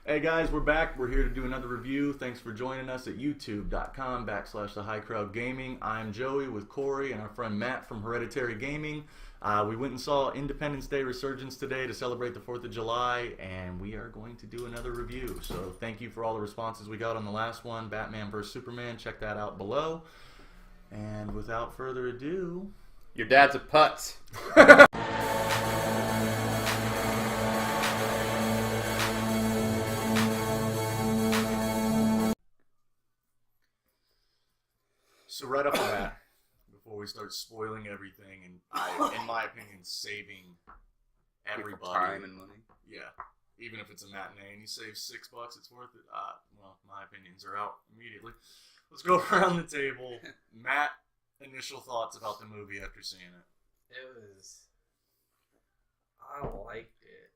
Hey guys, we're back. We're here to do another review. Thanks for joining us at youtube.com/The High Crowd Gaming. I'm Joey with Corey and our friend Matt from Hereditary Gaming. We went and saw Independence Day Resurgence today to celebrate the 4th of July, and we are going to do another review. So thank you for all the responses we got on the last one, Batman vs. Superman. Check that out below. And without further ado... Your dad's a putz. So right off the bat, before we start spoiling everything, and in my opinion, saving everybody time and money. Yeah, even if it's a matinee and you save $6, it's worth it. Well, my opinions are out immediately. Let's go around the table. Matt, initial thoughts about the movie after seeing it? I liked it.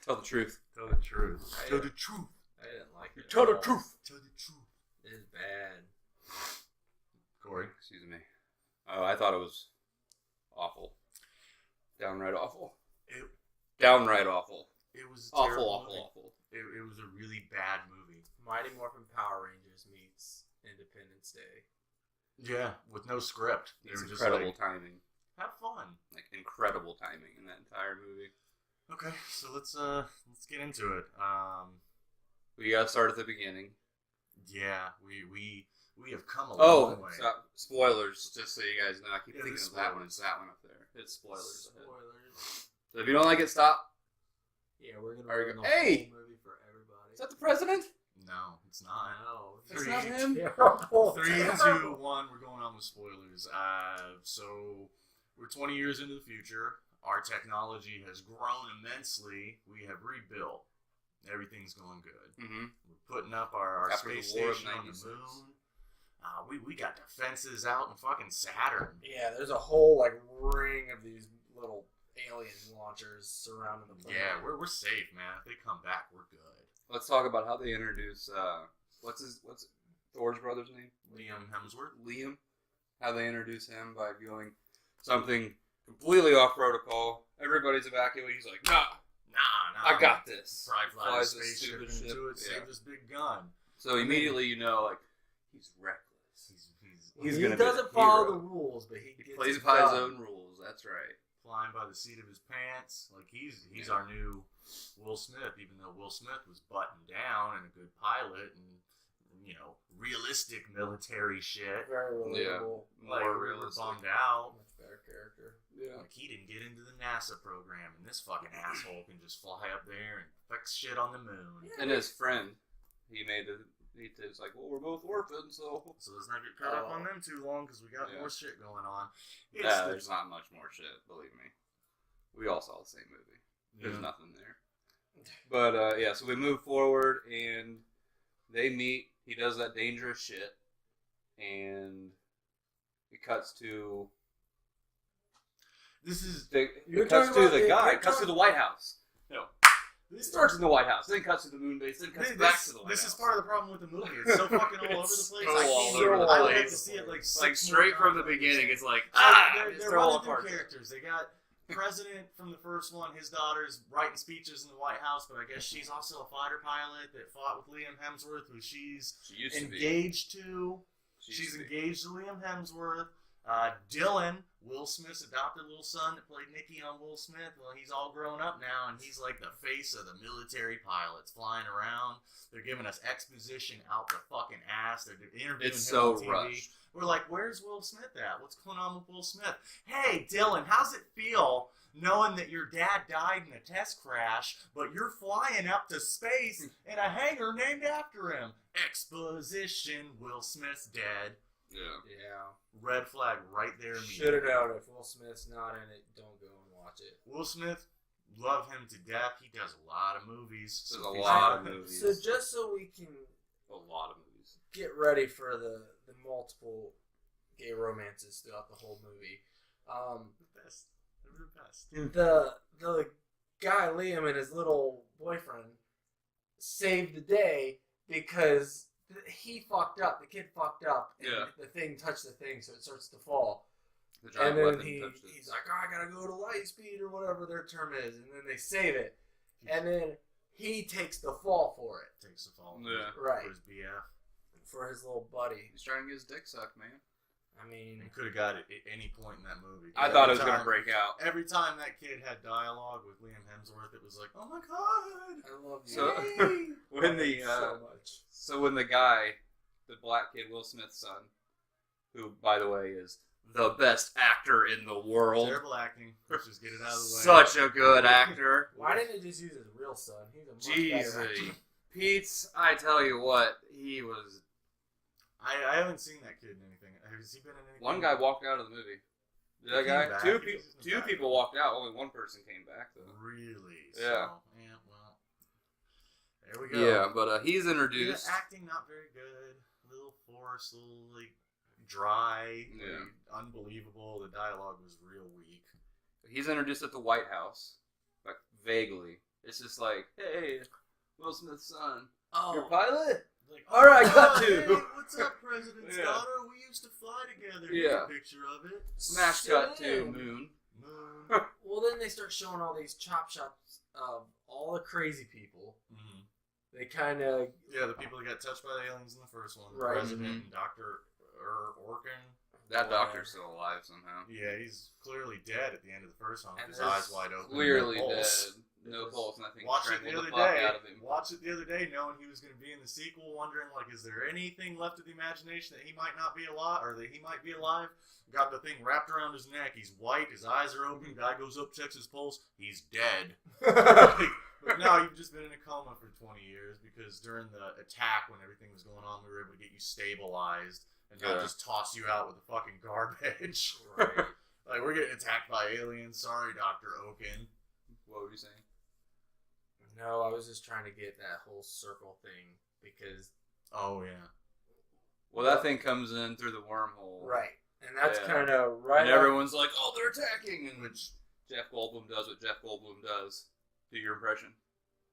Tell the truth. Tell the truth. Tell the truth. I didn't like it. Tell the truth. Tell the truth. It is bad. Corey? Excuse me. Oh, I thought it was awful. Downright awful. Downright awful. It was awful. It was a really bad movie. Mighty Morphin Power Rangers meets Independence Day. Yeah, with no script. It's incredible timing. Have fun. Like incredible timing in that entire movie. Okay, so let's get into it. We gotta start at the beginning. Yeah, we have come a long way. Oh, spoilers! Just so you guys know, I keep thinking of spoilers. that one. It's that one up there. It's spoilers. Spoilers. So if you don't like it, stop. Yeah, we're gonna Are you ruin the Hey! whole movie for everybody. Is that the president? No, it's not. No, It's not him. Terrible. 3, 2, 1. We're going on with spoilers. So we're 20 years into the future. Our technology has grown immensely. We have rebuilt. Everything's going good. Mm-hmm. We're putting up our After space the War of station on the 96. moon. We got defenses out in fucking Saturn. Yeah, there's a whole ring of these little alien launchers surrounding the planet. Yeah, we're safe, man. If they come back, we're good. Let's talk about how they introduce. What's Thor's brother's name? Liam Hemsworth. Liam. How they introduce him by doing something completely off protocol. Everybody's evacuating. He's like, nah, I got this. Probably flies Flies a this spaceship stupid into it, ship. save this big gun. So immediately you know, like, he's reckless. He's He gonna be doesn't the follow hero. the rules, but he gets plays it by his done. own rules. That's right. Flying by the seat of his pants. Like, he's our new Will Smith, even though Will Smith was buttoned down and a good pilot and, realistic military shit. Very relatable. Like, More we were realistic. bummed out. Much better character. Yeah. Like, he didn't get into the NASA program, and this fucking asshole can just fly up there and fix shit on the moon. And his friend, he was like, well, we're both orphans, so. So let's not get caught up on them too long, because we got more shit going on. There's not much more shit, believe me. We all saw the same movie. There's nothing there. But, so we move forward, and they meet. He does that dangerous shit, and it cuts to... It cuts to the White House. No. It starts in the White House, then cuts to the moon base, then cuts back to the White House. This is part of the problem with the movie. It's so fucking all over the place. I would have to see it like straight from the beginning. It's like, they're running through characters. They got President from the first one. His daughter's writing speeches in the White House, but I guess she's also a fighter pilot that fought with Liam Hemsworth, who she's engaged to. She's engaged to Liam Hemsworth. Dylan, Will Smith's adopted little son that played Nicky on Will Smith, well, he's all grown up now, and he's like the face of the military pilots flying around. They're giving us exposition out the fucking ass. They're interviewing him on TV. Rushed. We're like, where's Will Smith at? What's going on with Will Smith? Hey, Dylan, how's it feel knowing that your dad died in a test crash, but you're flying up to space in a hangar named after him? Exposition, Will Smith's dead. Yeah. Red flag right there. Should have known if Will Smith's not in it, don't go and watch it. Will Smith, love him to death. He does a lot of movies. There's a lot of movies. So just so we can a lot of movies. Get ready for the multiple gay romances throughout the whole movie. The best. They're the best. The guy Liam and his little boyfriend saved the day because he fucked up. The kid fucked up, and the thing touched the thing, so it starts to fall. And then he's like, oh, I gotta go to light speed or whatever their term is, and then they save it. And then he takes the fall for it. Takes the fall right. for his BF. For his little buddy. He's trying to get his dick sucked, man. I mean... He could have got it at any point in that movie. I thought it was going to break out. Every time that kid had dialogue with Liam Hemsworth, it was like, oh my god! I love you. So, when the, so much. So when the guy, the black kid, Will Smith's son, who, by the way, is the best actor in the world. Terrible acting. Let's just get it out of the way. Such a good actor. Why didn't they just use his real son? He's a much better actor. Pete's, I tell you what, he was... I haven't seen that kid in anything. Has he been in anything? One guy walked out of the movie. That guy? Two people walked out. Only one person came back, though. Really? Yeah. So, yeah, well. There we go. Yeah, but he's introduced. Yeah, acting not very good. A little forced, a little, like, dry. Yeah. Like, unbelievable. The dialogue was real weak. He's introduced at the White House. Like, vaguely. It's just like, hey, Will Smith's son. Oh. Your pilot? Like, all right, got to. Hey, what's up, President's daughter? We used to fly together. Yeah. Get a picture of it. Smash cut to Moon. Well, then they start showing all these chop shots of all the crazy people. Mm-hmm. They kind of... Yeah, the people that got touched by the aliens in the first one. The right. President and Dr. Orkin. That doctor's still alive somehow. Yeah, he's clearly dead at the end of the first one with his there's eyes wide open. Clearly dead. No pulse, nothing. Watch it the other day, knowing he was going to be in the sequel, wondering, like, is there anything left of the imagination that he might not be alive, or that he might be alive? Got the thing wrapped around his neck. He's white. His eyes are open. Guy goes up, checks his pulse. He's dead. But no, you've just been in a coma for 20 years because during the attack, when everything was going on, we were able to get you stabilized and not just toss you out with the fucking garbage. Right. Like, we're getting attacked by aliens. Sorry, Dr. Oaken. What were you saying? No, I was just trying to get that whole circle thing because... Oh, yeah. Well, that thing comes in through the wormhole. Right. And that's kind of right. And everyone's like, oh, they're attacking. And which Jeff Goldblum does what Jeff Goldblum does. Do your impression.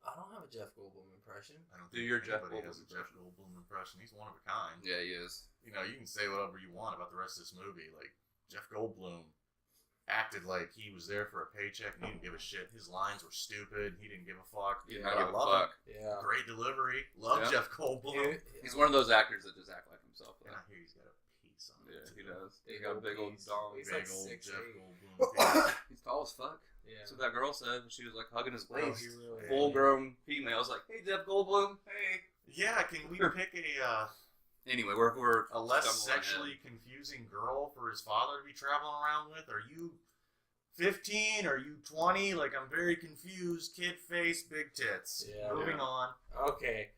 I don't have a Jeff Goldblum impression. I don't Do think your Jeff anybody Goldblum has a Jeff Goldblum impression. He's one of a kind. Yeah, he is. You know, you can say whatever you want about the rest of this movie. Like, Jeff Goldblum acted like he was there for a paycheck and he didn't give a shit. His lines were stupid. He didn't give a fuck. He didn't give a fuck. Yeah. Great delivery. Love Jeff Goldblum. He's one of those actors that just act like himself. And I hear he's got a piece on it. Yeah, he does. He's got a big old dong. He's big like old 6'8". Jeff Goldblum. He's tall as fuck. Yeah. So that girl said when she was like hugging his waist. Really Full-grown females like, hey, Jeff Goldblum. Hey. Yeah, can we pick Anyway, we're a less sexually confusing girl for his father to be traveling around with? Are you 15? Are you 20? Like, I'm very confused. Kid face, big tits. Yeah. Moving on. Okay.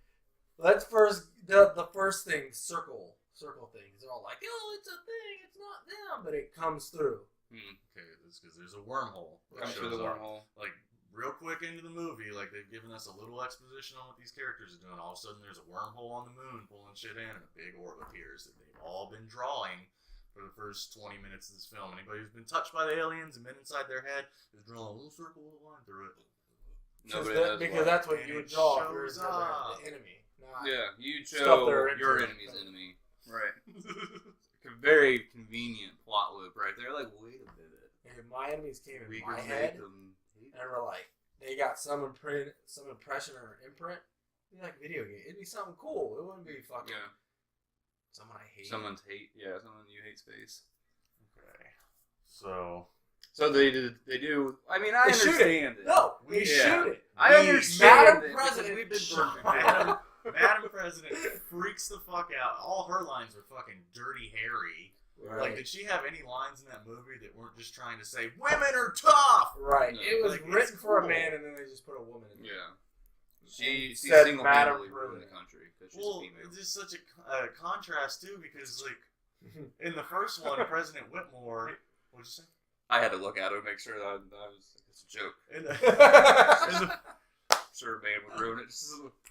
Let's first, the first thing, circle thing. They're all like, oh, it's a thing. It's not them. But it comes through. Okay, that's because there's a wormhole. Comes through the wormhole. Like, real quick into the movie, like, they've given us a little exposition on what these characters are doing. All of a sudden, there's a wormhole on the moon pulling shit in, and a big orb appears that they've all been drawing for the first 20 minutes of this film. Anybody who's been touched by the aliens and been inside their head is drawing a little circle with a line through it. Because that's what you would draw if you're the enemy. Yeah, you show your enemy's enemy. Right. A very convenient plot loop right there. Like, wait a minute. And my enemies came in my head, and we're like, they got some impression or imprint. It'd be like a video game. It'd be something cool. It wouldn't be fucking someone I hate. Someone you hate space. Okay. So they do. I mean, I understand it. No, we shoot it. I understand Madam President. We've been Madam President freaks the fuck out. All her lines were fucking Dirty Harry. Right. Like, did she have any lines in that movie that weren't just trying to say, women are tough? Right. No. It was like, written for a man, and then they just put a woman in it. Yeah. She's said single-handedly ruined the country because she's a female. It's just such a contrast, too, because, like, in the first one, President Whitmore... What'd you say? I had to look at it to make sure that it's a joke. Sure, man would ruin it just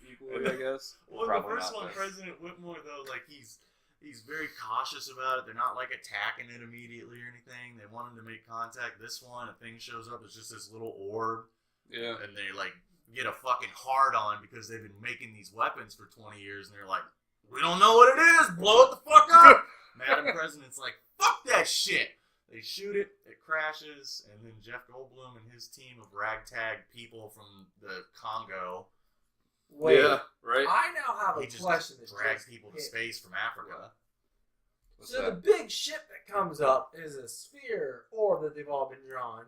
equally, I guess. Well, in the first one, President Whitmore, though, like, he's very cautious about it. They're not, like, attacking it immediately or anything. They want him to make contact. This one, a thing shows up. It's just this little orb. Yeah. And they, like, get a fucking hard-on because they've been making these weapons for 20 years. And they're like, we don't know what it is. Blow it the fuck up. Madam President's like, fuck that shit. They shoot it, it crashes, and then Jeff Goldblum and his team of ragtag people from the Congo Wait, yeah, right. I now have a He just question. drags people to space from Africa. What's So that? the big ship that comes up is a sphere orb that they've all been drawn,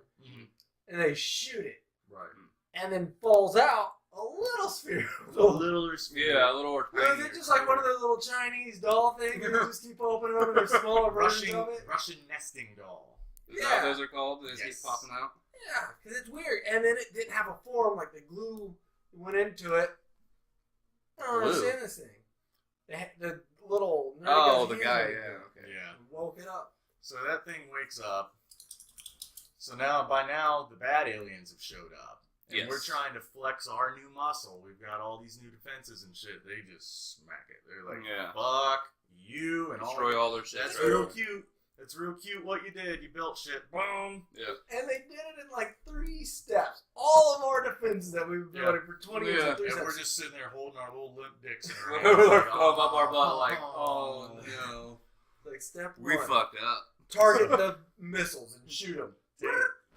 and they shoot it, Right. and then falls out a little sphere. A little sphere. Yeah, a little more tiny. Is it just like one of those little Chinese doll things and they just keep opening them and there's smaller versions of it? Russian nesting doll. Is that what those are called? They just keep popping out? Yeah, because it's weird. And then it didn't have a form, like the glue went into it. I don't understand this thing. The little the guy, okay. Yeah. Woke it up. So that thing wakes up. So by now, the bad aliens have showed up. And we're trying to flex our new muscle. We've got all these new defenses and shit. They just smack it. They're like, fuck you and destroy all their shit. That's real cute. That's real cute what you did. You built shit. Boom. Yeah. And they did it in like 3 steps. All of our defenses that we've been building for 20 years. And steps. we're just sitting there holding our little limp dicks in our With hands. our thumb up our butt like, oh no. Like step 1. We fucked up. Target the missiles and shoot them.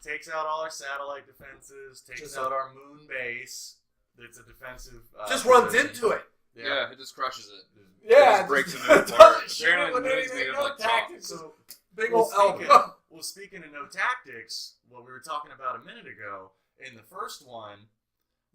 Takes out all our satellite defenses. Takes out our moon base. It's a defensive. Just runs into it. Yeah, it just crushes it. Yeah, it just breaks it apart. Apparently, the movie's made of like tactics. So, big old elbow. Well, speaking of no tactics, what we were talking about a minute ago, in the first one,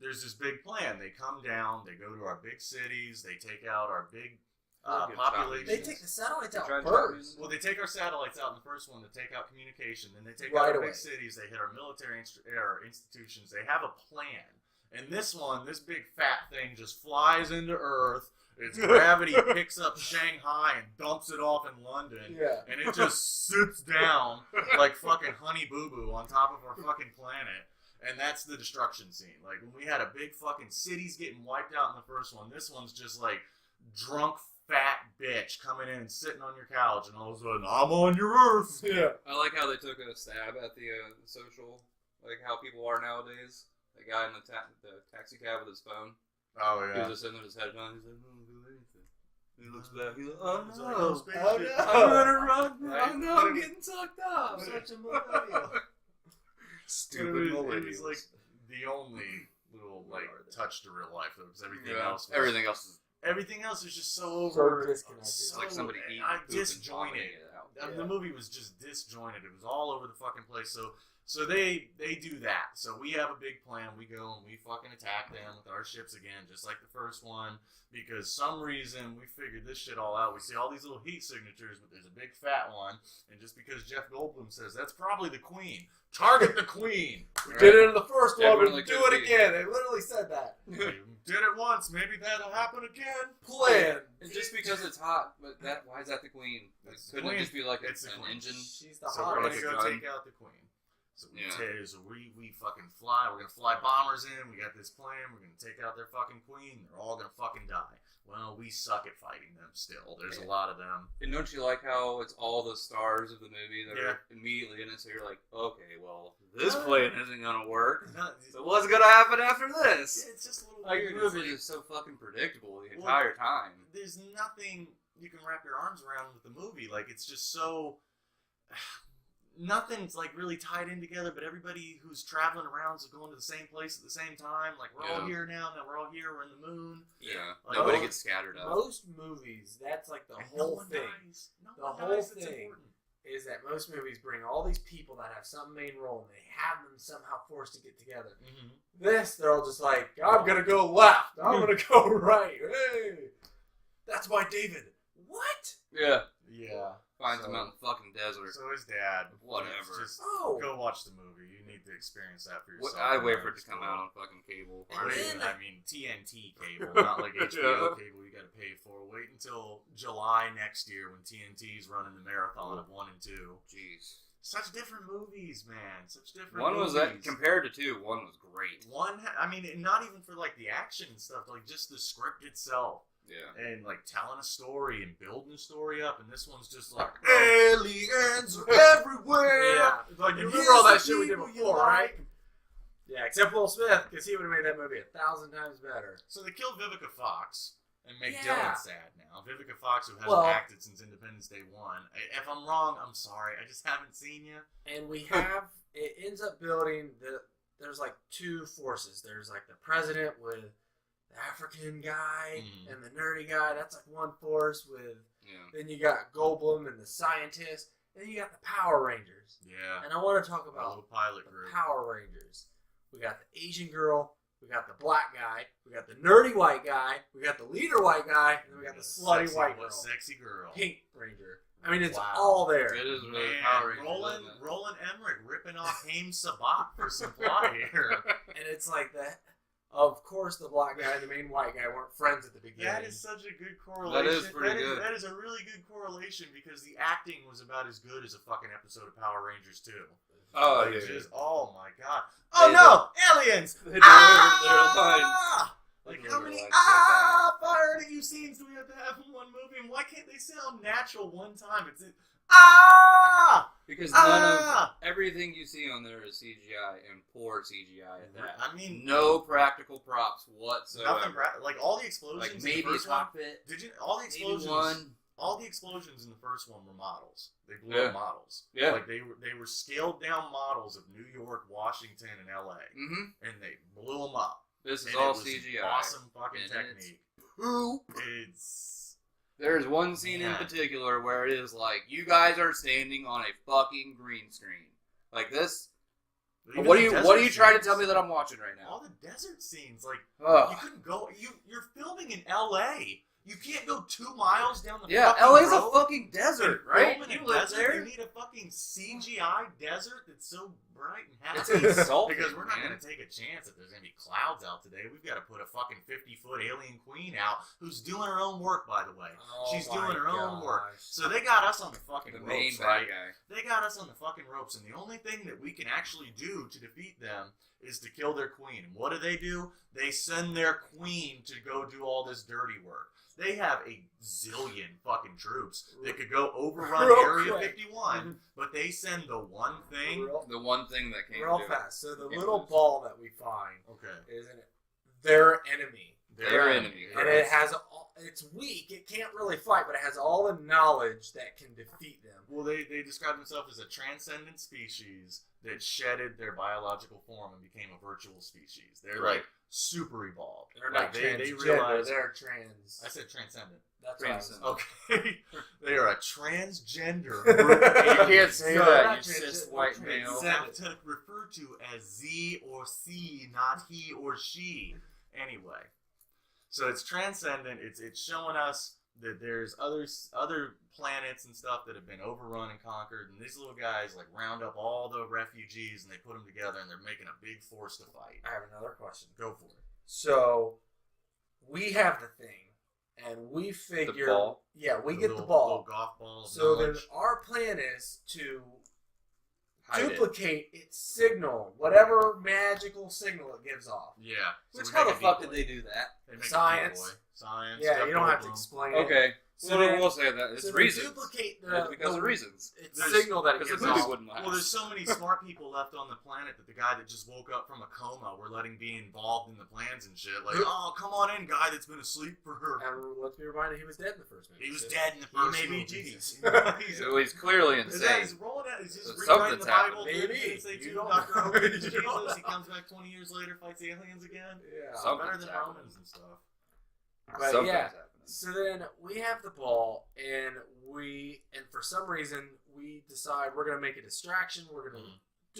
there's this big plan. They come down, they go to our big cities, they take out our big populations. They take the satellites out first. Well, they take our satellites out in the first one to take out communication. Then they take out our big cities. They hit our military institutions. They have a plan. And this one, this big fat thing just flies into Earth. Its gravity picks up Shanghai and dumps it off in London. Yeah. And it just sits down like fucking Honey Boo Boo on top of our fucking planet. And that's the destruction scene. Like, when we had a big fucking cities getting wiped out in the first one, this one's just like drunk fat bitch coming in and sitting on your couch, and all of a sudden, I'm on your Earth. Yeah. I like how they took a stab at the social, like how people are nowadays. The guy in the taxi cab with his phone. Oh, yeah. He was just sitting with his head on. He's like, oh, do anything. He looks back. He's like, oh, no. I'm gonna run. Right? Oh, no, I'm getting sucked up. Such a millennial. Stupid millennials. It was like the only little like touch to real life, though, because everything else is just so over. So disconnected. It's like somebody eating disjointed. The movie was just disjointed. It was all over the fucking place. So they do that. So we have a big plan. We go and we fucking attack them with our ships again, just like the first one. Because some reason we figured this shit all out. We see all these little heat signatures, but there's a big fat one. And just because Jeff Goldblum says that's probably the queen, target the queen. We did it in the first one. We'll do it again. They literally said that. We did it once. Maybe that'll happen again. Plan. And just because it's hot, but why is that the queen? Couldn't it just be like an engine? She's the so hot. we're gonna go take out the queen. So we fucking fly. We're gonna fly bombers in. We got this plan. We're gonna take out their fucking queen. They're all gonna fucking die. Well, we suck at fighting them still. There's a lot of them. And don't you like how it's all the stars of the movie that are immediately in it? So you're like, okay, well, this plan isn't gonna work. So what's gonna happen after this? It's just a little like, weird. The movie is so fucking predictable the entire time. There's nothing you can wrap your arms around with the movie. Like, it's just so. Nothing's like really tied in together, but everybody who's traveling around is going to the same place at the same time. Like, we're all here now, we're all here, we're in the moon. Yeah, like, nobody gets scattered up. Most movies, that's like the whole thing. The whole thing is that most movies bring all these people that have some main role, and they have them somehow forced to get together. Mm-hmm. This, they're all just like, I'm gonna go left, I'm gonna go right. Hey, that's my David. What? Yeah. Finds him out in the fucking desert. So his dad. Whatever. Just go watch the movie. You need to experience that for yourself. I wait for it to come out on fucking cable. I mean TNT cable, not like HBO cable you gotta pay for. Wait until July next year when TNT's running the marathon of 1 and 2. Jeez. Such different movies, man. Such different One movies. was that, compared to 2, 1 was great. One, I mean, not even for like the action and stuff, like just the script itself. Yeah. And like telling a story and building a story up, and this one's just like aliens everywhere. Yeah. Like, you remember all that shit we did before, right? Yeah, except Will Smith, because he would have made that movie 1,000 times better. So they killed Vivica Fox and make Dylan sad now. Vivica Fox, who hasn't acted since Independence Day 1. If I'm wrong, I'm sorry. I just haven't seen you. And we have, it ends up building, there's like 2 forces. There's like the president with the African guy and the nerdy guy. That's like one force with. Yeah. Then you got Goldblum and the scientist. Then you got the Power Rangers. Yeah. And I want to talk about the pilot the group. Power Rangers. We got the Asian girl. We got the black guy. We got the nerdy white guy. We got the leader white guy. And then we got the slutty white girl. Sexy girl. Pink Ranger. I mean, it's all there. It is really Power Rangers. Roland Emmerich ripping off Haim Sabat for some plot here. And it's like that. Of course, the black guy and the main white guy weren't friends at the beginning. That is such a good correlation. That is pretty good. That is a really good correlation because the acting was about as good as a fucking episode of Power Rangers 2. Oh, yeah. Just, oh my god. Oh no! Aliens! They like, how many fire editing scenes do we have to have in one movie? And why can't they sound natural one time? It's because none of everything you see on there is CGI and poor CGI at that. I mean, no practical props whatsoever. Nothing like all the explosions. Like maybe in the first a cockpit. Did you all the explosions? All the explosions in the first one were models. They blew up models. Yeah. Like they were scaled down models of New York, Washington, and LA. Mm-hmm. And they blew them up. This is all CGI. Awesome fucking technique. There's one scene in particular where it is like, you guys are standing on a fucking green screen. Like this. What are you trying to tell me that I'm watching right now? All the desert scenes, like you couldn't go. You're filming in LA. You can't go 2 miles down the fucking LA's road a fucking desert, right? You live there. You need a fucking CGI desert that's so bright and happy. It's insulting, because we're not going to take a chance that there's going to be clouds out today. We've got to put a fucking 50-foot alien queen out who's doing her own work, by the way. She's doing her own work. So they got us on the fucking ropes, right? They got us on the fucking ropes, and the only thing that we can actually do to defeat them is to kill their queen. And what do? They send their queen to go do all this dirty work. They have a zillion fucking troops that could go overrun Area 51, but they send the one thing. The one thing that came real fast. So the little ball that we find is their enemy. Their enemy. And it has it's weak. It can't really fight, but it has all the knowledge that can defeat them. Well, they describe themselves as a transcendent species that shedded their biological form and became a virtual species. They're like super evolved. They're not they realize they're trans. I said transcendent. That's transcendent. Okay. They are a transgender. You can't say that. You cis white male. To refer to as Z or C, not he or she. Anyway, so it's transcendent. It's showing us that there's other planets and stuff that have been overrun and conquered, and these little guys like round up all the refugees and they put them together and they're making a big force to fight. I have another question. Go for it. So we have the thing, and we figure, we get the ball. Little golf ball. So then our plan is to duplicate its signal, whatever magical signal it gives off. Yeah. Which how the fuck did they do that? Science. Yeah, you don't have to explain it. Okay. So we'll say that. It's reasons. Duplicate it's because of reasons. It's signal that it gives off. Well, there's so many smart people left on the planet that the guy that just woke up from a coma, we're letting be involved in the plans and shit. Like, oh, come on in, guy that's been asleep for her. And let's be reminded, he was dead in the first movie. He was dead in the first movie. So he's clearly insane. He's rolling out. He's just rewriting the Bible. Maybe. Dr. Hogan is Jesus. He comes back 20 years later, fights aliens again. Yeah. Better than Romans and stuff. But so then we have the ball, and for some reason, we decide we're going to make a distraction. We're going to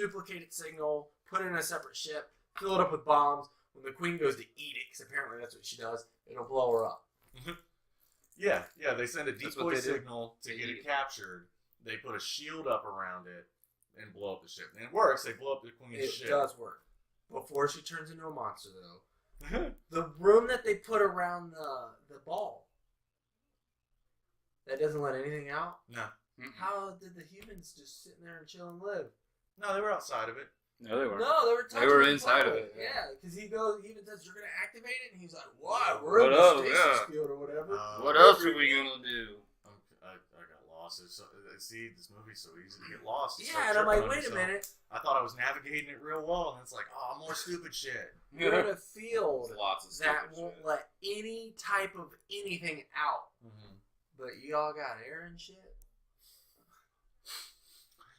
duplicate its signal, put it in a separate ship, fill it up with bombs. When the queen goes to eat it, because apparently that's what she does, it'll blow her up. Yeah, they send a decoy signal to get it captured. They put a shield up around it and blow up the ship. And it works. They blow up the queen's ship. It does work. Before she turns into a monster, though. The room that they put around the ball, that doesn't let anything out? No. How did the humans just sit in there and chill and live? No, they were outside of it. No, they weren't. No, they were. They were inside of it. Yeah, because he even says you're gonna activate it, and he's like, "What? We're in the stasis field or whatever." What else are we gonna do? I got lost. See, this movie's so easy to get lost. Yeah, and I'm like, wait a minute. I thought I was navigating it real well, and it's like, oh, more stupid shit. You're in a field that won't shit. let any type of anything out. But y'all got air and shit.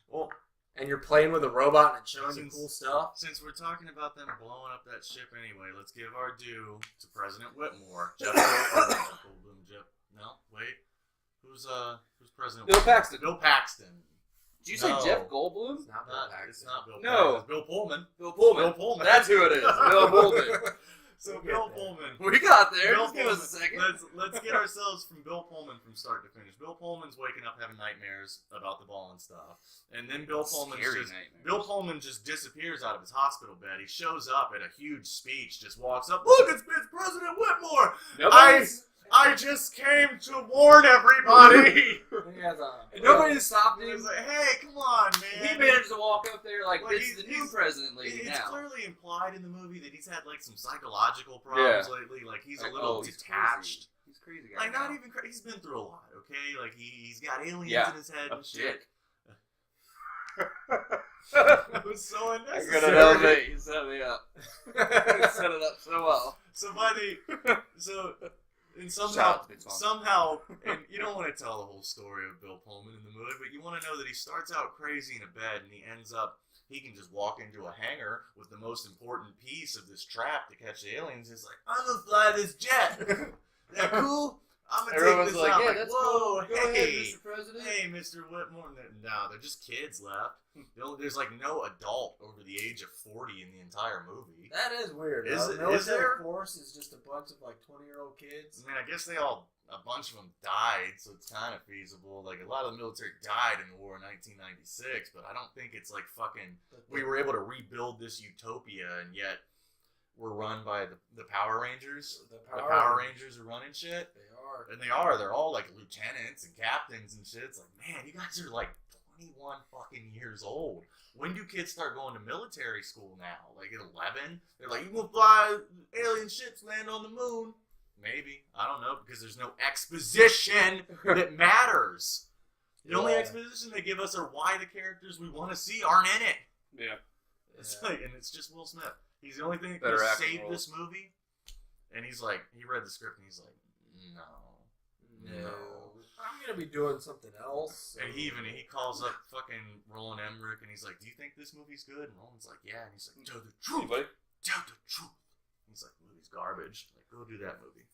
Well, and you're playing with a robot and it's showing you cool stuff. Since we're talking about them blowing up that ship anyway, let's give our due to President Whitmore. Jeff Goldblum. No, wait. Who's President? Bill Paxton. Bill Paxton. Did you say Jeff Goldblum? It's not Bill Paxton. It's not Bill No. Paxton. It's Bill Pullman. Bill Pullman. Bill Pullman. That's who it is. Bill Pullman. So Bill Pullman. We got there. Bill Just give us a second. Let's get ourselves from Bill Pullman from start to finish. Bill Pullman's waking up having nightmares about the ball and stuff, and then Bill Pullman just disappears out of his hospital bed. He shows up at a huge speech, just walks up. Look, it's President Whitmore. I just came to warn everybody. Nobody stopped him. He's like, hey, come on, man. He managed to walk up there like this is the new president lady it's now. It's clearly implied in the movie that he's had like some psychological problems lately. Like he's a little detached. He's crazy. Like not even crazy. He's been through a lot. Okay, like he's got aliens in his head and shit. That was so unnecessary. I got an elevate. You set me up. You set it up so well. And somehow, and you don't want to tell the whole story of Bill Pullman in the movie, but you want to know that he starts out crazy in a bed and he ends up, he can just walk into a hangar with the most important piece of this trap to catch the aliens. He's like, I'm going to fly this jet. That cool? I'm going to take this like, out. yeah, like, that's whoa, cool. Go ahead, Mr. President. Hey, Mr. Whitmore. No, they're just kids left. There's like no adult over the age of 40 in the entire movie. That is weird. Is there? Force is just a bunch of like 20-year-old kids. I mean, I guess a bunch of them died, so it's kind of feasible. Like a lot of the military died in the war in 1996, but I don't think it's like fucking. We were able to rebuild this utopia, and yet we're run by the Power Rangers. The Power Rangers are running shit. They are. And they are. They're all like lieutenants and captains and shit. It's like, man, you guys are like 21 fucking years old. When do kids start going to military school now? Like at 11? They're like, you gonna fly alien ships, land on the moon? Maybe. I don't know, because there's no exposition that matters. The only exposition they give us are why the characters we want to see aren't in it. Yeah. It's like, and it's just Will Smith. He's the only thing that could have saved this movie. And he's like, he read the script and he's like, no. I'm gonna be doing something else. And he calls up fucking Roland Emmerich and he's like, do you think this movie's good? And Roland's like, yeah. And he's like, tell the truth. Tell the truth. He's like, the movie's garbage. Like, go do that movie.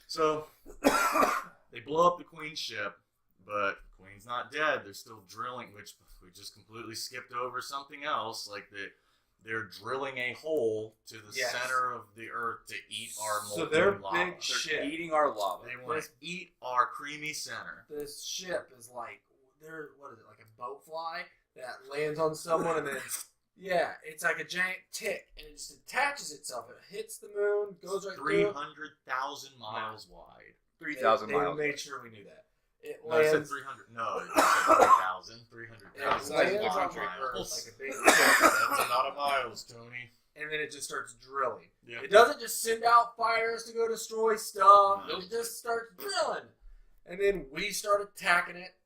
So they blow up the Queen's ship, but the Queen's not dead. They're still drilling, which we just completely skipped over something else. Like they're drilling a hole to the center of the earth to eat our molten lava. Big ship. They're eating our lava. They want to eat our creamy center. This ship is like, what is it, like a boat fly that lands on someone and then, it's like a giant tick and it just attaches itself. It hits the moon, goes right through. 300,000 miles wide. 3,000 miles. They made sure we knew that. It lands. I said 300. No, it said 3,000. 300,000. Miles. Like a big that's a lot of miles, Tony. And then it just starts drilling. Yep. It doesn't just send out fires to go destroy stuff. No. It just starts drilling. And then we start attacking it.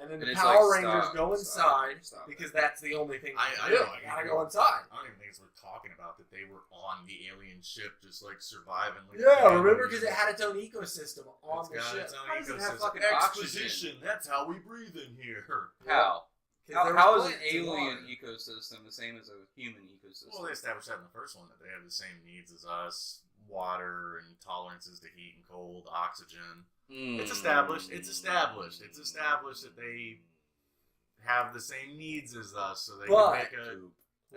And then the Power Rangers go inside because that's the only thing they do. You gotta go inside. I don't even think it's worth talking about that they were on the alien ship just like surviving. Like, remember because it had its own ecosystem on the ship. How does it have fucking exposition? That's how we breathe in here. How is an alien ecosystem the same as a human ecosystem? Well, they established that in the first one, that they have the same needs as us. Water and tolerances to heat and cold, oxygen. It's established that they have the same needs as us, so they can make an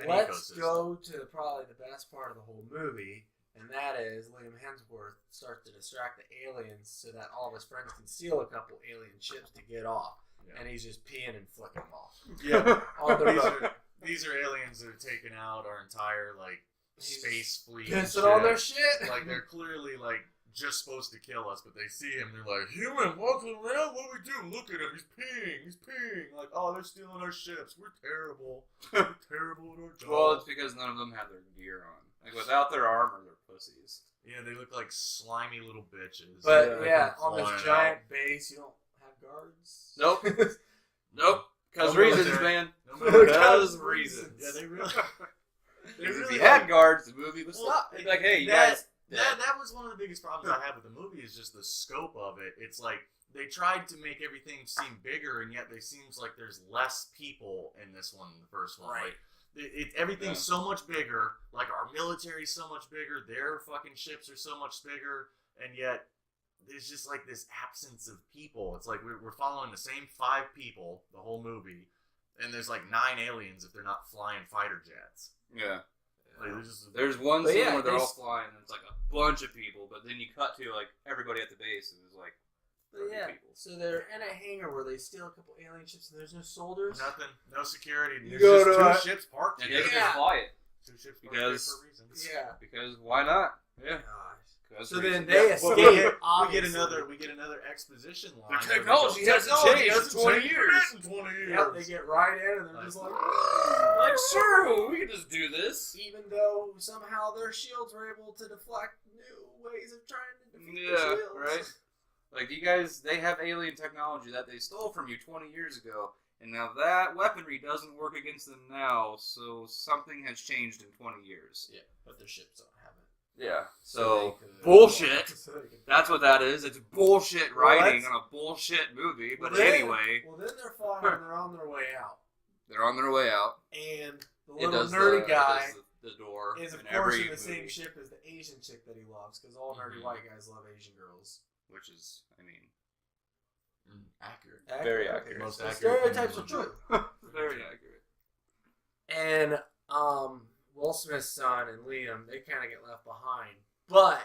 let's ecosystem. Go to probably the best part of the whole movie, and that is Liam Hemsworth starts to distract the aliens so that all of his friends can steal a couple alien ships to get off, and he's just peeing and flicking them off. Yeah, these are aliens that have taken out our entire space fleet. Pissing on their shit. Like they're clearly just supposed to kill us, but they see him, they're like, human walking around, what do we do? Look at him, he's peeing. Like, oh, they're stealing our ships. We're terrible. We're terrible at our job. Well, it's because none of them have their gear on. Like, without their armor, they're pussies. Yeah, they look like slimy little bitches. But, on this giant base, you don't have guards? Nope. Nope. Because reasons, man. Because reasons. Yeah, they really... If you had guards, the movie would stop. They'd be like, hey, you guys... That was one of the biggest problems I had with the movie is just the scope of it. It's like they tried to make everything seem bigger, and yet it seems like there's less people in this one than the first one. Right. Like, everything's so much bigger. Like, our military's so much bigger. Their fucking ships are so much bigger, and yet there's just like this absence of people. It's like we're following the same 5 people the whole movie, and there's like 9 aliens if they're not flying fighter jets. Yeah. Like, there's one scene where they're all flying, and it's like a bunch of people, but then you cut to like everybody at the base, and there's like 30 people. So they're in a hangar where they steal a couple alien ships, and there's no soldiers. Nothing, no security. You there's go just 2 ships parked and here. they just fly it. 2 ships parked here for reasons. Yeah. Because why not? Yeah. So then they escape. We get another exposition line. The technology hasn't changed in 20 years. Yep, they get right in and they're just like, sure, we can just do this. Even though somehow their shields were able to deflect new ways of trying to defeat the shields. Right. Like, you guys, they have alien technology that they stole from you 20 years ago, and now that weaponry doesn't work against them now, so something has changed in 20 years. Yeah, but their ships don't have it. Yeah, so bullshit. That's what that is. It's bullshit writing on a bullshit movie. But anyway, well, then they're flying and they're on their way out. They're on their way out, and the little nerdy guy the door is of course in the same ship as the Asian chick that he loves, because all nerdy white guys love Asian girls. Which is, I mean, accurate. Very accurate. Most the accurate. stereotypes are true. Very accurate. And Will Smith's son and Liam, they kind of get left behind. But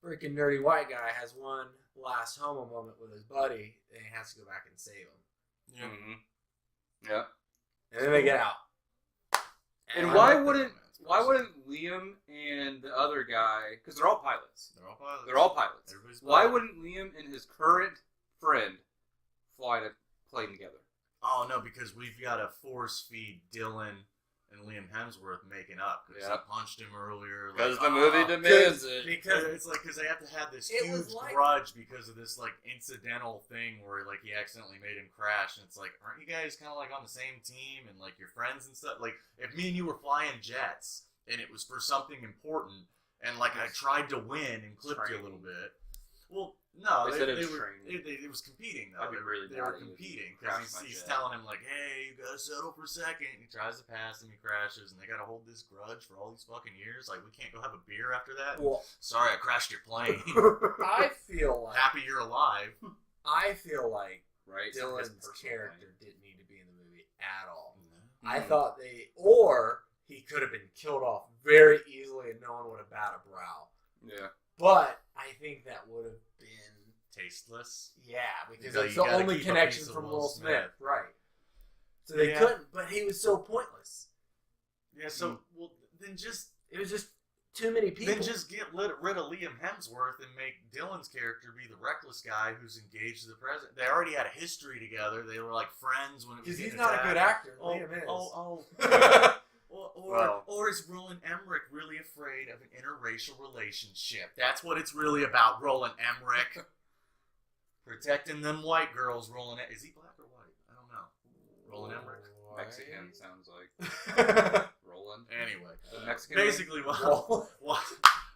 freaking nerdy white guy has one last homo moment with his buddy, and he has to go back and save him. Yeah. Mm-hmm. Yeah. And then they get out. And why wouldn't Liam and the other guy, because they're all pilots. They're all pilots. Why wouldn't Liam and his current friend fly a plane together? Oh, no, because we've got to force feed Dylan and Liam Hemsworth making up, because he punched him earlier. Because the movie demands it. Because it's like, because they have to have this huge grudge because of this like incidental thing where like he accidentally made him crash, and it's like, aren't you guys kind of like on the same team and like your friends and stuff? Like, if me and you were flying jets and it was for something important, and like I tried to win and clipped you a little bit. Well, no, it was competing though. They were competing because he's telling him like, "Hey, you gotta settle for second." And he tries to pass him, he crashes, and they gotta hold this grudge for all these fucking years. Like, we can't go have a beer after that. Well, sorry, I crashed your plane. I feel like happy you're alive. I feel like Dylan's character didn't need to be in the movie at all. Mm-hmm. I thought he could have been killed off very easily and no one would have bat a brow. Yeah. But I think that would have been tasteless. Yeah, because that's the only connection from Will Smith. Right. So they couldn't, but he was so pointless. Yeah, so, well, then it was just too many people. Then just get rid of Liam Hemsworth and make Dylan's character be the reckless guy who's engaged to the president. They already had a history together. They were like friends when it was. Because he's not a good actor. Liam is. Or is Roland Emmerich really afraid of an interracial relationship? That's what it's really about, Roland Emmerich. Protecting them white girls, Roland. Is he black or white? I don't know. Roland Emmerich. Mexican sounds like. Roland. Anyway. Mexican. Basically, what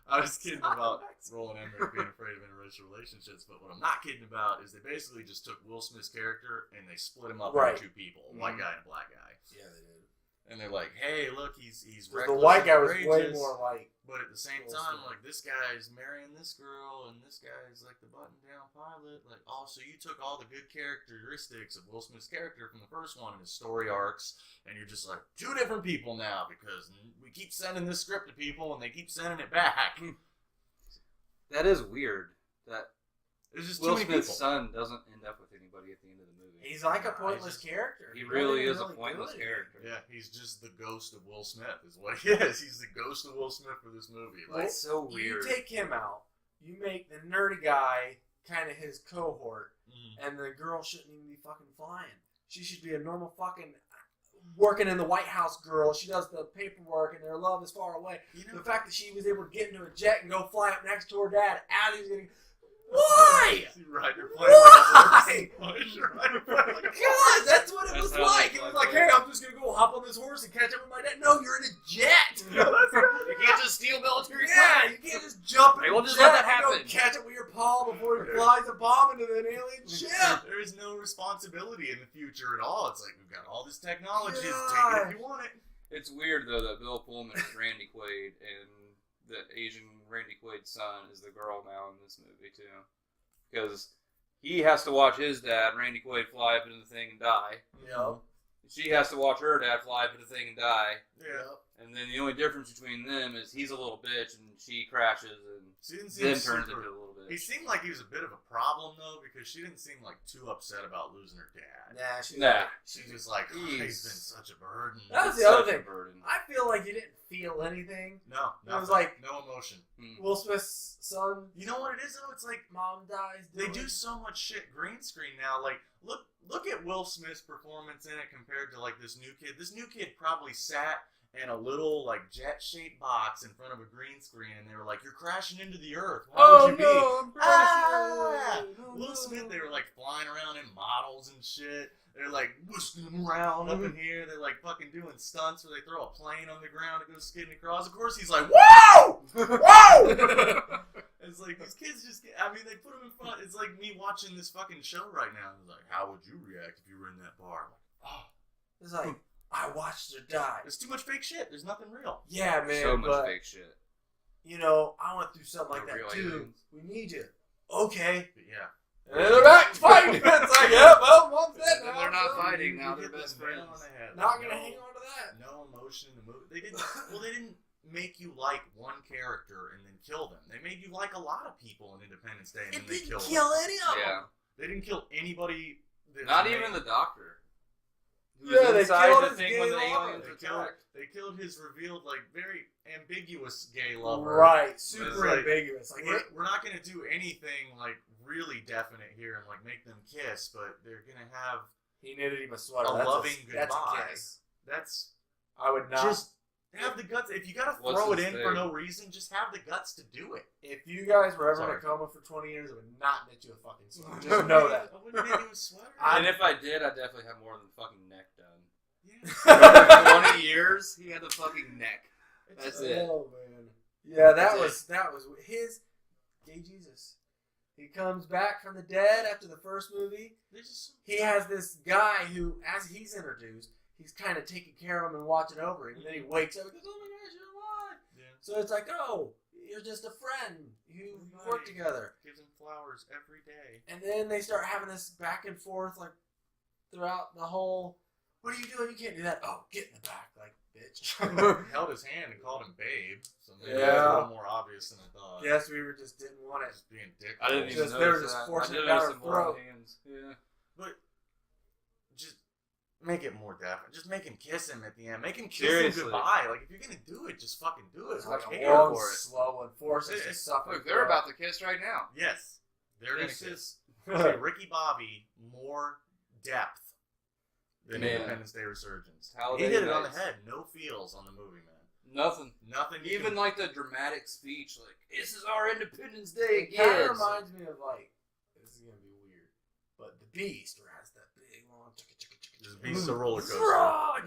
I was kidding about Roland Emmerich being afraid of interracial relationships, but what I'm not kidding about is they basically just took Will Smith's character and they split him up into 2 people, a white guy and a black guy. Yeah, they did. And they're like, hey, look, he's reckless. The white guy was way more like. But at the same time, like, this guy's marrying this girl, and this guy's like the button-down pilot. Like, oh, so you took all the good characteristics of Will Smith's character from the first one and his story arcs, and you're just like, 2 different people now because we keep sending this script to people and they keep sending it back. That is weird. That there's just Will Smith's son doesn't end up with anybody at the end of the movie. He's like a pointless character. He really is a pointless character. Yeah, he's just the ghost of Will Smith is what he is. He's the ghost of Will Smith for this movie. Like, it's so weird. You take him out, you make the nerdy guy kind of his cohort, and the girl shouldn't even be fucking flying. She should be a normal fucking working in the White House girl. She does the paperwork, and their love is far away. The fact that she was able to get into a jet and go fly up next to her dad, Allie's getting... Why? Why? God, that's what it was like. It was like, hey, I'm just going to go hop on this horse and catch up with my dad. No, you're in a jet. You can't just steal military. Yeah, you can't just jump in we'll just let that happen. Catch up with your Paul before he flies a bomb into an alien ship. There is no responsibility in the future at all. It's like, we've got all this technology. Take it if you want it. It's weird, though, that Bill Pullman is Randy Quaid, and the Asian Randy Quaid's son is the girl now in this movie, too. Because he has to watch his dad, Randy Quaid, fly up into the thing and die. Yep. She has to watch her dad fly up into the thing and die. Yeah. And then the only difference between them is he's a little bitch and she crashes and then turns into a little bitch. He seemed like he was a bit of a problem, though, because she didn't seem like too upset about losing her dad. She's just like, he's been such a burden. That was the other thing. I feel like you didn't feel anything. No. It was like no emotion. Will Smith's son. You know what it is, though? It's like mom dies. They do so much shit green screen now. Like, look at Will Smith's performance in it compared to like this new kid. This new kid probably sat in a little like jet-shaped box in front of a green screen, and they were like, "You're crashing into the earth. Why would you be?" I'm crashing. Will Smith, they were like flying around in models and shit. They're like whooshing them around up in here. They're like fucking doing stunts where they throw a plane on the ground and go skidding across. Of course, he's like, "Whoa, whoa!" It's like these kids just get. I mean, they put him in front. It's like me watching this fucking show right now. It's like, how would you react if you were in that bar? Like, oh, it's like I watched her die. There's too much fake shit. There's nothing real. Yeah, man. So much fake shit. You know, I went through something like that too. Aliens. We need you. Okay. But yeah. And they're back fighting. It's like, yeah, well, mom's dead now. They're not fighting now. They're best friends. Not gonna hang on to that. No emotion in the movie. They didn't. Well, they didn't make you like one character and then kill them. They made you like a lot of people in Independence Day and then they killed them. Kill any of them. They didn't kill anybody. Not even the doctor. Yeah, they killed his gay lover. They killed his revealed, like, very ambiguous gay lover. Right, super ambiguous. Like we're not going to do anything, like, really definite here and, like, make them kiss, but they're going to have he knitted him a sweater. A loving goodbye. That's a kiss. That's... I would not... Just have the guts. If you got to throw it in for no reason, just have the guts to do it. If you guys were ever in a coma for 20 years, I would not knit you a fucking sweater. Just know that. I wouldn't knit you a sweater. And if I did, I'd definitely have more than fucking neck done. Yeah. 20 years, he had the fucking neck. That's it. Oh, man. Yeah, that was his gay Jesus. He comes back from the dead after the first movie. He has this guy who, as he's introduced, he's kind of taking care of him and watching over him. And then he wakes up and goes, "Oh my gosh, you're alive." Yeah. So it's like, oh, you're just a friend. You work together. Gives him flowers every day. And then they start having this back and forth, like, throughout the whole, "What are you doing? You can't do that." "Oh, get in the back, like, bitch." He held his hand and called him babe. So maybe that's a little more obvious than I thought. Guess we just didn't want it. Just being dick. I didn't even they were just forcing it down her throat. Yeah. But just make it more definite. Just make him kiss him at the end. Make him kiss him goodbye. Like, if you're going to do it, just fucking do it. It's like a long, slow, and force it to suffer. Look, they're about to kiss right now. Yes. They're going to kiss. Ricky Bobby more depth than Independence Day Resurgence. He hit it on the head. No feels on the movie, man. Nothing. Even like the dramatic speech, like, "This is our Independence Day again." It kind of reminds me of, like, this is going to be weird, but The Beast has that big, long... The Beast is a roller coaster.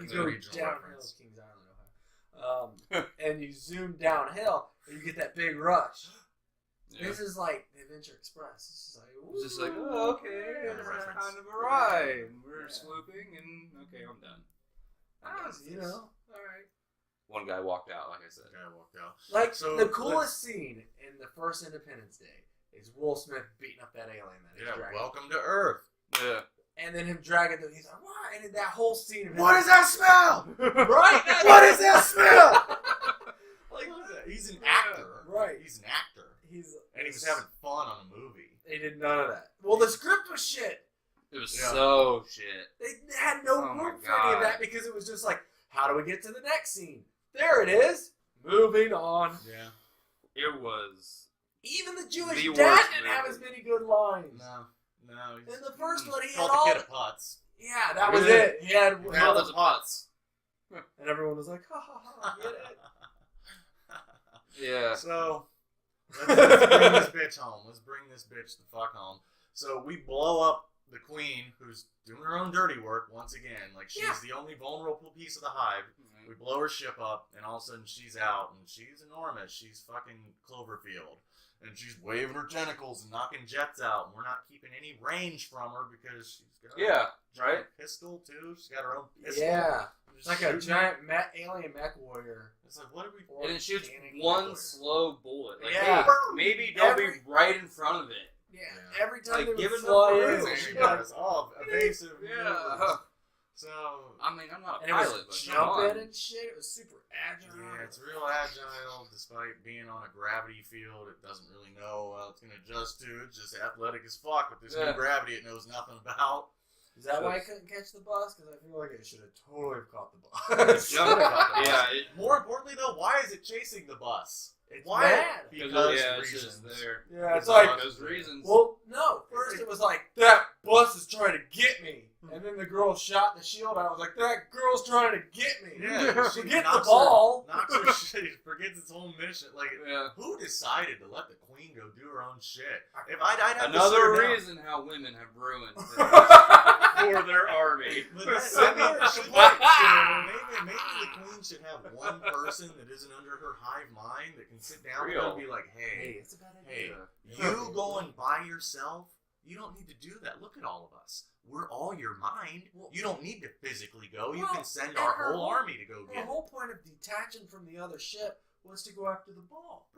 You go downhill, Kings Island, Ohio. And you zoom downhill, and you get that big rush. Yeah. This is like the Adventure Express. It's just like, oh, okay, it's kind of a ride. We're swooping, and okay, I'm done. All right. One guy walked out, like I said. Like, so, the coolest scene in the first Independence Day is Will Smith beating up that alien that he's dragging. Welcome to Earth. Yeah. And then him dragging he's like, "What?" And that whole scene of him. What does that smell? Right? What does that smell? Like, he's an actor. Right. He's an actor. And he was having fun on a movie. They did none of that. Well, the script was shit. It was so shit. They had no room for any of that because it was just like, how do we get to the next scene? There it is. Moving on. Yeah. It was. Even the Jewish dad didn't have as many good lines. No. In the first one, he had all the kid a putz. Yeah, that was it. He had all those putz. And everyone was like, "Ha ha ha, get it." Yeah. So, let's bring this bitch home. Let's bring this bitch the fuck home. So we blow up the queen, who's doing her own dirty work once again. Like, she's the only vulnerable piece of the hive. We blow her ship up, and all of a sudden she's out, and she's enormous. She's fucking Cloverfield. And she's waving her tentacles and knocking jets out, and we're not keeping any range from her because she's got a giant pistol, too. She's got her own pistol. Yeah. It's like a giant alien mech warrior. It's like, what are we... And it shoots one slow bullet. Like, maybe don't be right in front of it. Yeah. Every time like, they give would it fly in. She does. Oh, evasive. Yeah. So... I mean, I'm not a and pilot, but jumping and shit. It was super agile. Yeah, it's real agile. Despite being on a gravity field, it doesn't really know how it's going to adjust to. It's just athletic as fuck with this new gravity it knows nothing about. Is that why I couldn't catch the bus? Because I feel like it should have totally caught the bus. More importantly, though, why is it chasing the bus? It's why? mad. Because it's just there. Yeah, it's like... Those reasons. Well, no. First it was like, that bus is trying to get me. And then the girl shot the shield out. I was like, that girl's trying to get me. Yeah, forget the ball. Knocks her shit. Forgets its whole mission. Like, who decided to let the queen go do her own shit? If I'd have another reason how women have ruined for their army. Maybe the queen should have one person that isn't under her hive mind that can sit down with her and be like, hey, it's a bad idea. You going by yourself? You don't need to do that. Look at all of us. We're all your mind. You don't need to physically go. You can send our whole army to go get it. The whole point of detaching from the other ship was to go after the ball.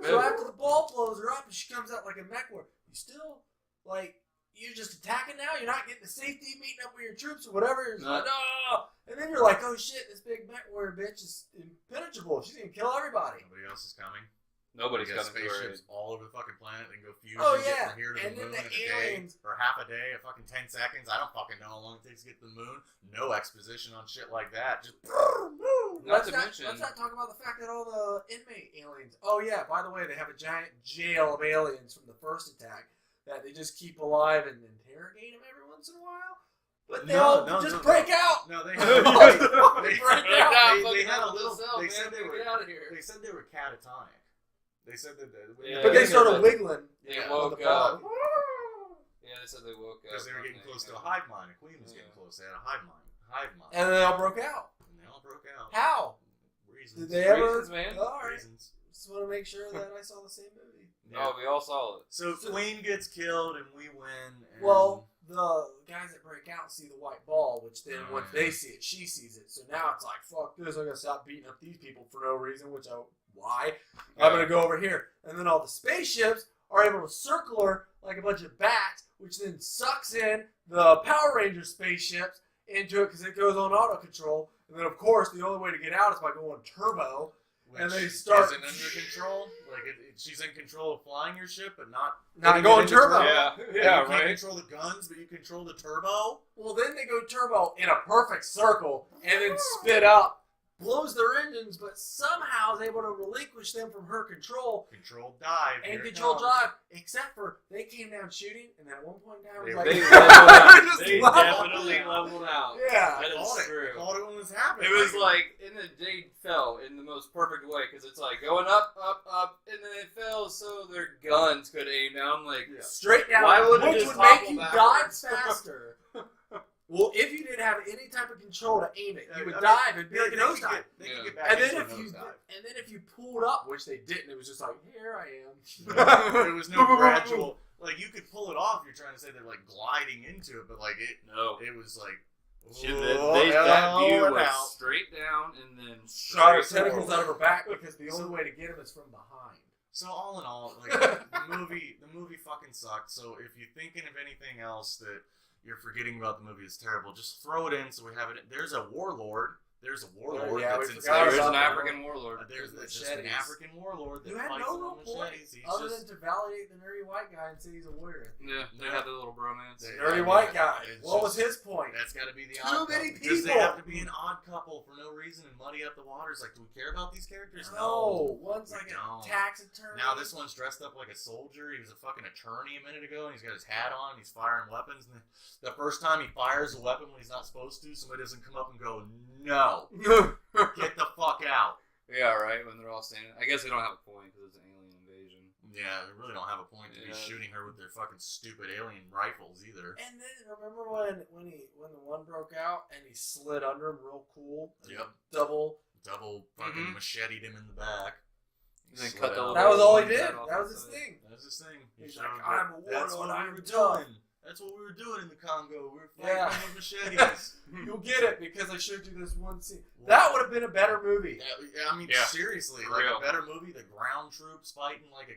So after the ball blows her up and she comes out like a mech warrior, you still, like, you're just attacking now? You're not getting the safety, meeting up with your troops or whatever? You're just like, no! And then you're like, oh shit, this big mech warrior bitch is impenetrable. She's gonna kill everybody. Nobody else is coming. Nobody's got spaceships all over the fucking planet and go fuse from here to the moon in a day or half a day, a fucking 10 seconds. I don't fucking know how long it takes to get to the moon. No exposition on shit like that. Just let's not talk about the fact that all the inmate aliens. Oh yeah, by the way, they have a giant jail of aliens from the first attack that they just keep alive and interrogate them every once in a while. But they just break out. No, they break out. They had a little. They said they were out of here. They said they were catatonic. They said that, but they started wiggling. They woke up. Yeah, they said they woke up because they were getting close to a hive mind. A queen was getting close. They had a hive mind. And they all broke out. How? Reasons. Did they ever? Reasons, man. All right. Reasons. Just want to make sure that I saw the same movie. Yeah. Oh, we all saw it. So Queen gets killed and we win. And well, the guys that break out see the white ball, which then once they see it, she sees it. So now it's like, fuck this, I'm going to stop beating up these people for no reason, why? I'm going to go over here. And then all the spaceships are able to circle her like a bunch of bats, which then sucks in the Power Ranger spaceships into it because it goes on auto control. And then, of course, the only way to get out is by going turbo. Which and they start isn't under control. Like she's in control of flying your ship, but not going turbo. Yeah, you can't control the guns, but you control the turbo. Well, then they go turbo in a perfect circle and then spit up. Blows their engines, but somehow is able to relinquish them from her control. Controlled dive. And controlled dive, except for they came down shooting, and then at one point in time, it was they definitely leveled out. Yeah. That is true. Called it when it was happening. It was like, they fell in the most perfect way, because it's like going up, up, up, and then it fell so their guns could aim down, like, straight down, why would which would make you dive faster. Well, if you didn't have any type of control to aim it, you would dive and be like a nosedive. And then if you pulled up, which they didn't, it was just like, here I am. There was no gradual. Like you could pull it off. You're trying to say they're like gliding into it, but like it was like. That view was straight down and then shot her tentacles out of her back because the only way to get him is from behind. So all in all, like the movie fucking sucked. So if you're thinking of anything else that you're forgetting about the movie is terrible, just throw it in so we have it. There's a warlord. There's a warlord that's inside. There's an African warlord. There's just an African warlord that fights no real point other than to validate the nerdy white guy and say he's a warrior. Yeah, they have the little bromance. Nerdy white guy. What was his point? That's got to be the odd couple. Too many people. Because they have to be an odd couple for no reason and muddy up the waters. Like, do we care about these characters? No. One's like a tax attorney. Now this one's dressed up like a soldier. He was a fucking attorney a minute ago, and he's got his hat on. And he's firing weapons. And the first time he fires a weapon when he's not supposed to, somebody doesn't come up and go, no. Get the fuck out. Yeah, right, when they're all standing. I guess they don't have a point because it's an alien invasion. Yeah, they really don't have a point to be shooting her with their fucking stupid alien rifles either. And then remember when the one broke out and he slid under him real cool? Yep. Double fucking macheted him in the back. Then cut the that was all he did. That was his thing. That was his thing. He's like, I'm a warlord. I'm doing. That's what we were doing in the Congo. We were fighting with machetes. You'll get it because I showed you this one scene. That would have been a better movie. I mean, seriously, like a better movie. The ground troops fighting like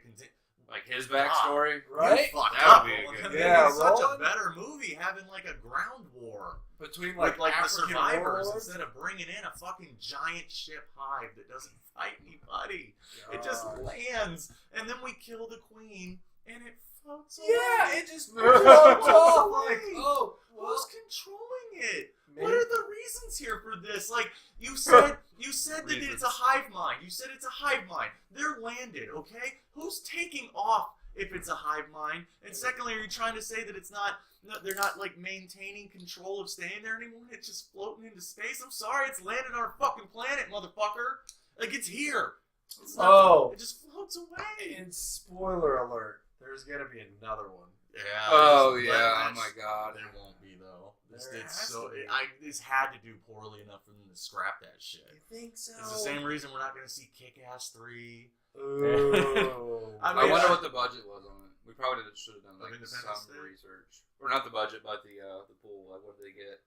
his backstory, right? That would be a good. Yeah, such a better movie having like a ground war between like the African survivors warlords? instead of bringing in a fucking giant ship hive that doesn't fight anybody. It just lands, and then we kill the queen, and it floats away. Yeah, it just floats off. Like, oh, who's controlling it? Maybe. What are the reasons here for this? Like, you said that it's a hive mind. You said it's a hive mind. They're landed, okay? Who's taking off if it's a hive mind? And secondly, are you trying to say that it's not? They're not like maintaining control of staying there anymore. It's just floating into space. I'm sorry, it's landed on our fucking planet, motherfucker. Like, it's here. It's not, it just floats away. And spoiler alert, there's gonna be another one. Yeah. Oh yeah. Oh my god. There won't be though. This had to do poorly enough for them to scrap that shit. You think so? It's the same reason we're not going to see Kick-Ass 3. Ooh. I wonder what the budget was on it. We probably should have done like some research, or not the budget, but the pool. Like, what did they get?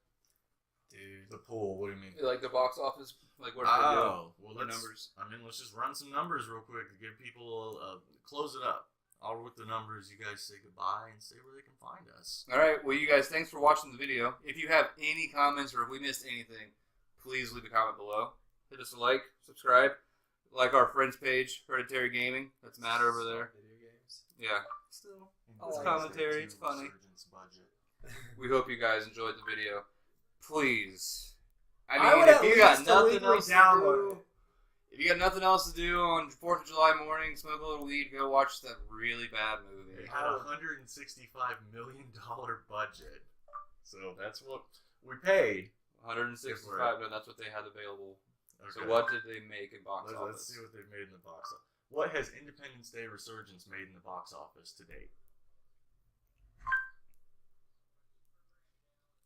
Dude, the pool. What do you mean? Like the box office. Like, what did they do? Well, numbers. I mean, let's just run some numbers real quick to give people close it up. I'll with the numbers, you guys say goodbye and say where they can find us. All right. Well, you guys, thanks for watching the video. If you have any comments or if we missed anything, please leave a comment below. Hit us a like, subscribe, like our friends page, Hereditary Gaming. That's Matt over there. Video games. Yeah. Still, it's commentary. It's funny. We hope you guys enjoyed the video. Please. I mean, if you got nothing else to do. If you got nothing else to do on 4th of July morning, smoke a little weed, go watch that really bad movie. It had a $165 million budget. So that's what we paid. 165, no, that's what they had available. Okay. So what did they make in box office? Let's see what they've made in the box office. What has Independence Day Resurgence made in the box office to date?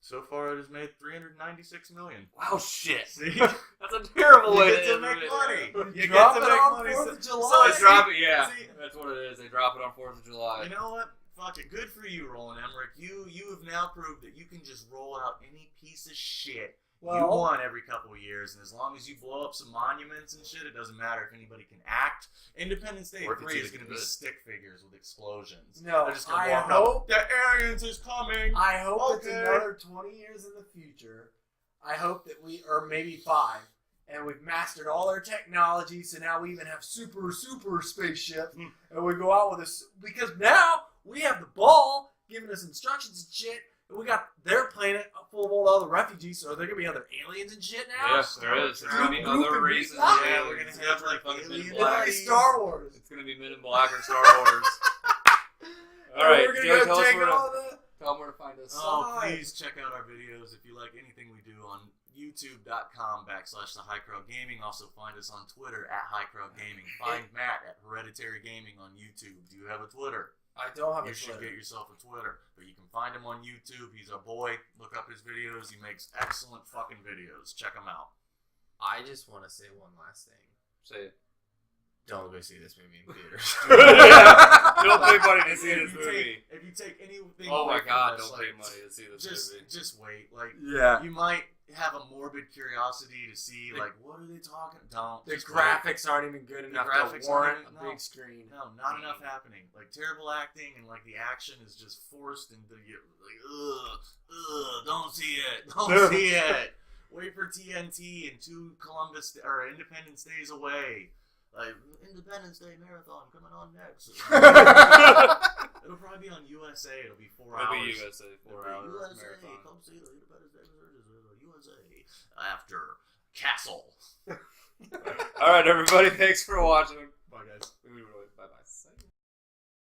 So far, it has made $396 million. Wow, shit! See, that's a terrible way to make money. You get to make money. 4th of July. So they drop it. Yeah, that's what it is. They drop it on 4th of July. You know what? Fuck it. Good for you, Roland Emmerich. You have now proved that you can just roll out any piece of shit you want every couple of years, and as long as you blow up some monuments and shit, it doesn't matter if anybody can act. Independence Day 3 is going to be stick figures with explosions. No, they're just going to walk up. The aliens is coming. I hope it's another 20 years in the future. I hope that or maybe 5, and we've mastered all our technology, so now we even have super spaceships, and we go out with us because now we have the ball giving us instructions and shit. We got their planet full of all the other refugees, so are there going to be other aliens and shit now? Yes, there is. There's going to be other races. Yeah, we're going to have like aliens. Like Star Wars. It's going to be Men in Black or Star Wars. All right, we're going to go take all that. Tell them where to find us. Please check out our videos if you like anything we do on youtube.com/thehighcrowdgaming. Also find us on Twitter @highcrowdgaming. Find Matt at Hereditary Gaming on YouTube. Do you have a Twitter? I don't have a Twitter. You should get Twitter. yourself a Twitter. But you can find him on YouTube. He's a boy. Look up his videos. He makes excellent fucking videos. Check him out. I just want to say one last thing. Say it. Don't go see this movie in theaters. Don't pay money to see this movie. If you take anything oh my god, this, don't pay money to see this movie. Just wait. Like, yeah. You might have a morbid curiosity to see, like, what are they talking? Don't. The graphics aren't even good enough to warrant a big screen. No, not enough happening. Like, terrible acting and, like, the action is just forced into you. Like, don't see it. Don't see it. Wait for TNT and 2 Independence Days away. Like, Independence Day Marathon coming on next. It'll probably be on USA. It'll be 4 hours. It'll be USA, 4 hours. USA, marathon. come see the Independence Day USA after Castle. All right, everybody. Thanks for watching.